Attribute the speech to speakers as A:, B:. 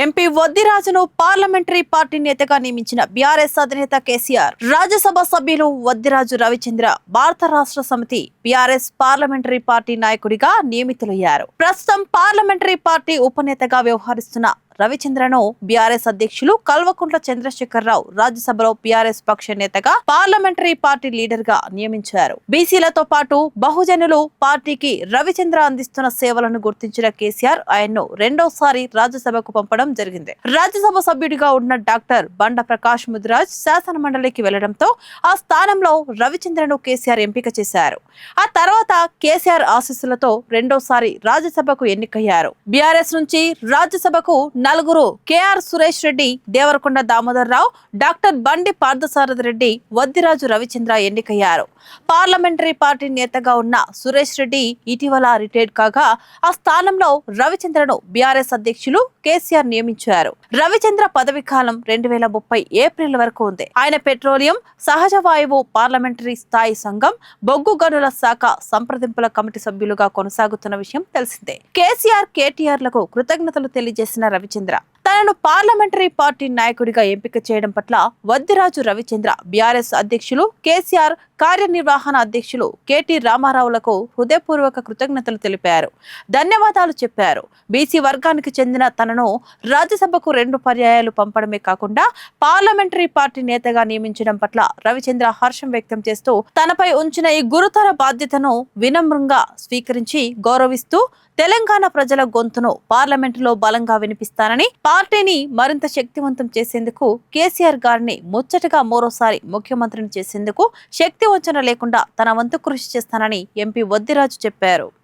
A: MP వద్దిరాజును parliamentary party నేతగా నియమించిన BRS అధినేత కేసీఆర్, రాజ్యసభ సభ్యులు వద్దిరాజు రవిచంద్ర భారత రాష్ట్ర సమితి బీఆర్ఎస్ పార్లమెంటరీ పార్టీ నాయకుడిగా నియమితులయ్యారు. ప్రస్తుతం పార్లమెంటరీ పార్టీ ఉపనేతగా వ్యవహరిస్తున్న రవిచంద్రను బీఆర్ఎస్ అధ్యక్షులు కల్వకుంట్ల చంద్రశేఖరరావు రాజ్యసభలో బీఆర్ఎస్ పక్ష నేతగా పార్లమెంటరీ పార్టీ లీడర్ గా నియమించారు. బీసీలతో పాటు బహుజనులు పార్టీకి రవిచంద్ర అందిస్తున్న సేవలను గుర్తించిన కేసీఆర్ ఆయన్ను రెండోసారి రాజ్యసభకు పంపడం జరిగింది. రాజ్యసభ సభ్యుడిగా ఉన్న డాక్టర్ బండ ప్రకాష్ ముదిరాజ్ శాసన మండలికి వెళ్లడంతో ఆ స్థానంలో రవిచంద్రను కేసీఆర్ ఎంపిక చేశారు. ఆ తర్వాత కేసీఆర్ ఆశీస్సులతో రెండోసారి రాజ్యసభకు ఎన్నికయ్యారు. బీఆర్ఎస్ నుంచి రాజ్యసభకు నలుగురు కేఆర్ సురేష్ రెడ్డి, దేవరకొండ దామోదర్ రావు, డాక్టర్ బండి పార్థసారథి రెడ్డి, వద్దిరాజు రవిచంద్ర ఎన్నికయ్యారు. పార్లమెంటరీ పార్టీ నేతగా ఉన్న సురేష్ రెడ్డి ఇటీవల రిటైర్డ్ కాగా ఆ స్థానంలో రవిచంద్రను బీఆర్ఎస్ అధ్యక్షులు కేసీఆర్ నియమించారు. రవిచంద్ర పదవి కాలం 2030 ఏప్రిల్ వరకు ఉంది. ఆయన పెట్రోలియం, సహజ వాయువు పార్లమెంటరీ స్థాయి సంఘం, బొగ్గు గనుల శాఖ సంప్రదింపుల కమిటీ సభ్యులుగా కొనసాగుతున్న విషయం తెలిసిందే. కేసీఆర్, కేటీఆర్లకు కృతజ్ఞతలు తెలియజేసిన రవిచంద్ర తనను పార్లమెంటరీ పార్టీ నాయకుడిగా ఎంపిక చేయడం పట్ల వద్దిరాజు రవిచంద్ర బీఆర్ఎస్ అధ్యక్షులు కేసీఆర్, కార్యనిర్వహణ అధ్యక్షులు కేటీ రామారావులకు హృదయపూర్వక కృతజ్ఞతలు తెలిపారు. ధన్యవాదాలు చెప్పారు. బీసీ వర్గానికి చెందిన తనను రాజ్యసభకు 2 పర్యాయాలు పంపడమే కాకుండా పార్లమెంటరీ పార్టీ నేతగా నియమించడం పట్ల రవిచంద్ర హర్షం వ్యక్తం చేస్తూ తనపై ఉంచిన ఈ గురుతర బాధ్యతను వినమ్రంగా స్వీకరించి గౌరవిస్తూ తెలంగాణ ప్రజల గొంతును పార్లమెంటులో బలంగా వినిపిస్తానని, పార్టీని మరింత శక్తివంతం చేసేందుకు కేసీఆర్ గారిని ముచ్చటగా మరోసారి ముఖ్యమంత్రిని చేసేందుకు శక్తి వంచన లేకుండా తన వంతు కృషి చేస్తానని ఎంపీ వద్దిరాజు చెప్పారు.